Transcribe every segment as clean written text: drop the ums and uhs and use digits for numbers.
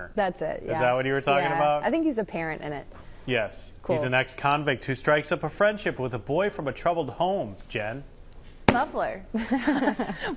Palmer. That's it, yeah. Is that what you were talking about? I think he's a parent in it. Yes. Cool. He's an ex-convict who strikes up a friendship with a boy from a troubled home, Jen. Lovely.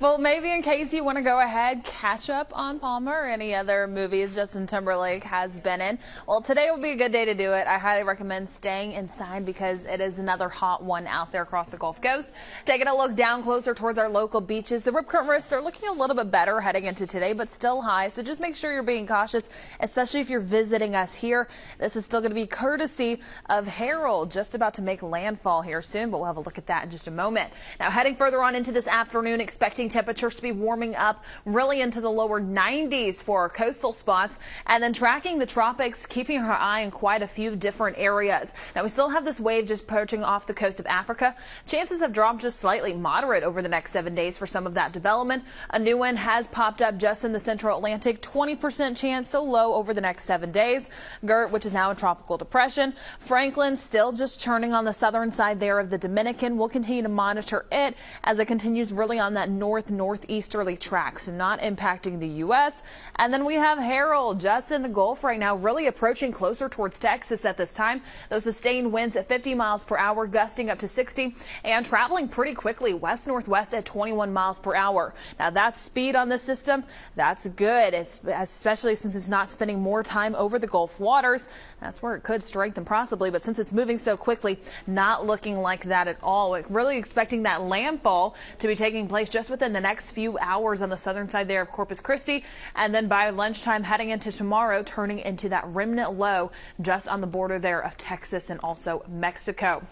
Well, maybe in case you want to go ahead, catch up on Palmer or any other movies Justin Timberlake has been in. Well, today will be a good day to do it. I highly recommend staying inside because it is another hot one out there across the Gulf Coast. Taking a look down closer towards our local beaches, the Rip Current risks, they're looking a little bit better heading into today, but still high. So just make sure you're being cautious, especially if you're visiting us here. This is still going to be courtesy of Harold, just about to make landfall here soon, but we'll have a look at that in just a moment. Now, heading further on into this afternoon, expecting temperatures to be warming up really into the lower 90s for our coastal spots, and then tracking the tropics, keeping our eye in quite a few different areas. Now, we still have this wave just approaching off the coast of Africa. Chances have dropped just slightly, moderate over the next 7 days for some of that development. A new one has popped up just in the central Atlantic, 20% chance, so low over the next 7 days. Gert, which is now a tropical depression. Franklin still just churning on the southern side there of the Dominican. We'll continue to monitor it as it continues really on that northeasterly track, so not impacting the U.S. And then we have Harold just in the Gulf right now, really approaching closer towards Texas at this time. Those sustained winds at 50 miles per hour, gusting up to 60, and traveling pretty quickly west-northwest at 21 miles per hour. Now, that speed on this system, that's good, especially since it's not spending more time over the Gulf waters. That's where it could strengthen possibly, but since it's moving so quickly, not looking like that at all. We're really expecting that landfall to be taking place just within the next few hours on the southern side there of Corpus Christi, and then by lunchtime heading into tomorrow, turning into that remnant low just on the border there of Texas and also Mexico.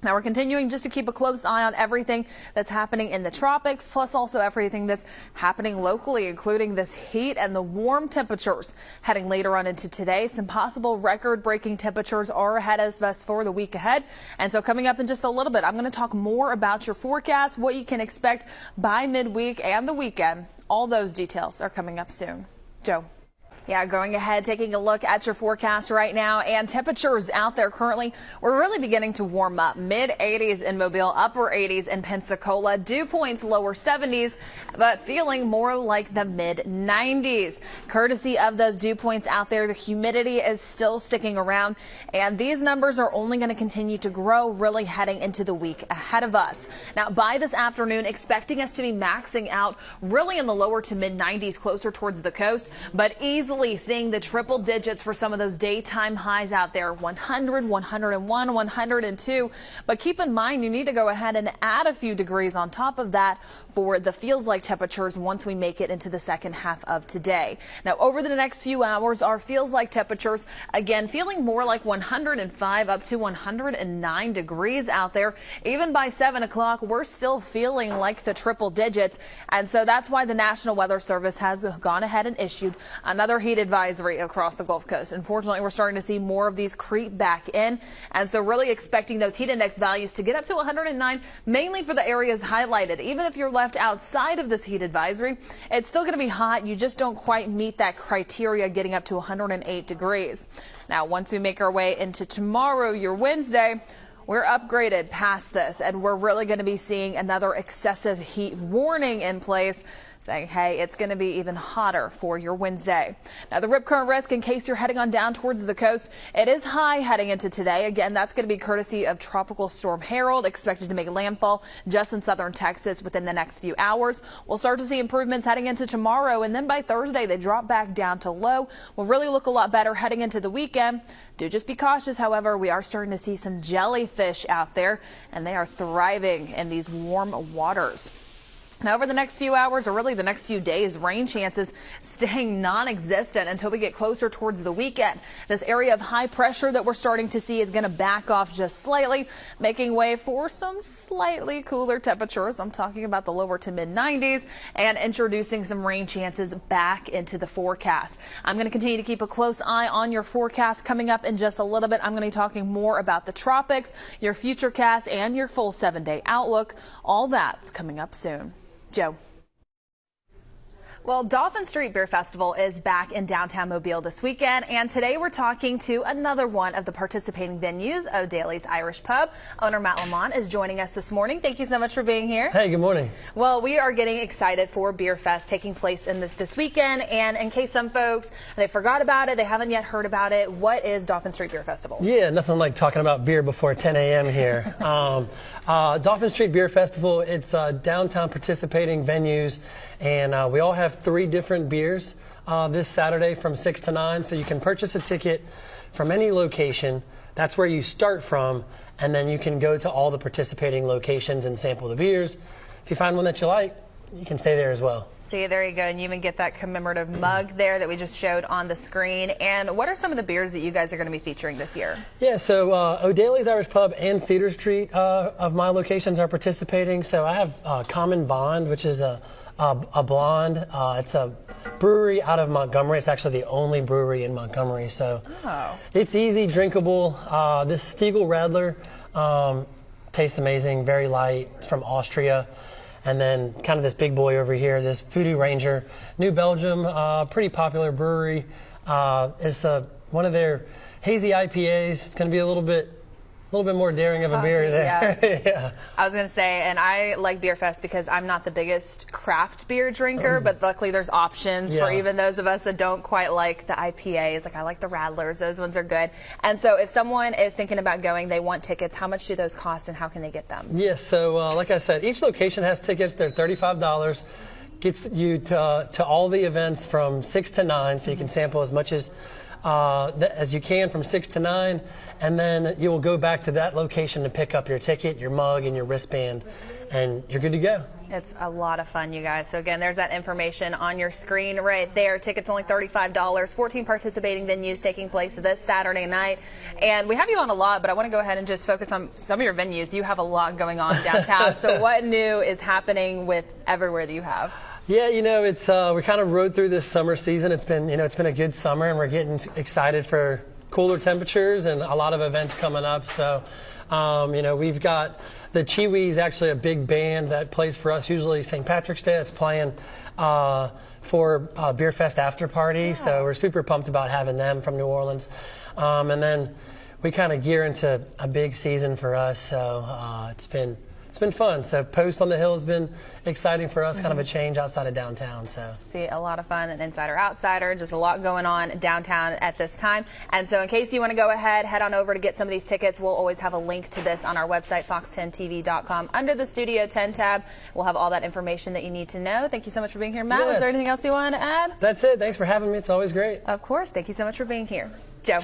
Now, we're continuing just to keep a close eye on everything that's happening in the tropics, plus also everything that's happening locally, including this heat and the warm temperatures heading later on into today. Some possible record-breaking temperatures are ahead of us for the week ahead. And so coming up in just a little bit, I'm going to talk more about your forecast, what you can expect by midweek and the weekend. All those details are coming up soon. Joe. Yeah, going ahead, taking a look at your forecast right now, and temperatures out there currently, we're really beginning to warm up. Mid-80s in Mobile, upper 80s in Pensacola, dew points lower 70s, but feeling more like the mid-90s. Courtesy of those dew points out there, the humidity is still sticking around, and these numbers are only going to continue to grow really heading into the week ahead of us. Now, by this afternoon, expecting us to be maxing out really in the lower to mid-90s, closer towards the coast, but easily seeing the triple digits for some of those daytime highs out there, 100, 101, 102. But keep in mind, you need to go ahead and add a few degrees on top of that for the feels like temperatures once we make it into the second half of today. Now, over the next few hours, our feels like temperatures, again, feeling more like 105 up to 109 degrees out there. Even by 7 o'clock, we're still feeling like the triple digits. And so that's why the National Weather Service has gone ahead and issued another heat advisory across the Gulf Coast. Unfortunately, we're starting to see more of these creep back in, and so really expecting those heat index values to get up to 109, mainly for the areas highlighted. Even if you're left outside of this heat advisory, it's still going to be hot. You just don't quite meet that criteria, getting up to 108 degrees. Now, once we make our way into tomorrow, your Wednesday, we're upgraded past this, and we're really going to be seeing another excessive heat warning in place, saying, hey, it's going to be even hotter for your Wednesday. Now, the rip current risk, in case you're heading on down towards the coast, it is high heading into today. Again, that's going to be courtesy of Tropical Storm Harold, expected to make landfall just in southern Texas within the next few hours. We'll start to see improvements heading into tomorrow, and then by Thursday, they drop back down to low. Will really look a lot better heading into the weekend. Do just be cautious, however. We are starting to see some jellyfish out there, and they are thriving in these warm waters. Now, over the next few hours, or really the next few days, rain chances staying non-existent until we get closer towards the weekend. This area of high pressure that we're starting to see is going to back off just slightly, making way for some slightly cooler temperatures. I'm talking about the lower to mid-90s, and introducing some rain chances back into the forecast. I'm going to continue to keep a close eye on your forecast. Coming up in just a little bit, I'm going to be talking more about the tropics, your futurecast, and your full 7-day outlook. All that's coming up soon. Joe. Well, Dolphin Street Beer Festival is back in downtown Mobile this weekend, and today we're talking to another one of the participating venues, O'Daly's Irish Pub. Owner Matt Lamont is joining us this morning. Thank you so much for being here. Hey, good morning. Well, we are getting excited for Beer Fest taking place in this weekend, and in case some folks, they forgot about it, they haven't yet heard about it, what is Dolphin Street Beer Festival? Yeah, nothing like talking about beer before 10 a.m. here. Dolphin Street Beer Festival, it's downtown participating venues, and we all have 3 different beers this Saturday from 6 to 9, so you can purchase a ticket from any location. That's where you start from, and then you can go to all the participating locations and sample the beers. If you find one that you like, you can stay there as well. See, there you go, and you even get that commemorative mug there that we just showed on the screen. And what are some of the beers that you guys are going to be featuring this year? Yeah, so O'Daly's Irish Pub and Cedar Street of my locations are participating. So I have Common Bond, which is a blonde. It's a brewery out of Montgomery. It's actually the only brewery in Montgomery. So It's easy, drinkable. This Stiegl Radler tastes amazing, very light. It's from Austria. And then kind of this big boy over here, this Voodoo Ranger, New Belgium, pretty popular brewery. It's one of their hazy IPAs. It's going to be a little bit more daring of a beer there. Yeah. Yeah. I was going to say, and I like Beer Fest because I'm not the biggest craft beer drinker, but luckily there's options for even those of us that don't quite like the IPAs. Like I like the Radlers, those ones are good. And so if someone is thinking about going, they want tickets, how much do those cost and how can they get them? Yes, so like I said, each location has tickets. They're $35. Gets you to all the events from 6 to 9, so you can sample as much as you can from 6 to 9, and then you will go back to that location to pick up your ticket, your mug, and your wristband, and you're good to go. It's a lot of fun, you guys. So again, there's that information on your screen right there. Tickets only $35. 14 participating venues taking place this Saturday night. And we have you on a lot, but I want to go ahead and just focus on some of your venues. You have a lot going on downtown. So what new is happening with everywhere that you have? Yeah, it's we kind of rode through this summer season. It's been a good summer, and we're getting excited for cooler temperatures and a lot of events coming up. So, we've got the Chiwis, actually a big band that plays for us usually St. Patrick's Day. It's playing for Beer Fest after party. So we're super pumped about having them from New Orleans. And then we kind of gear into a big season for us. So it's been fun. So Post on the Hill has been exciting for us, kind of a change outside of downtown. So see, a lot of fun, an insider outsider, just a lot going on downtown at this time. And so in case you want to go ahead, head on over to get some of these tickets. We'll always have a link to this on our website, fox10tv.com. Under the Studio 10 tab, we'll have all that information that you need to know. Thank you so much for being here, Matt. Was there anything else you wanted to add? That's it. Thanks for having me. It's always great. Of course. Thank you so much for being here. Joe.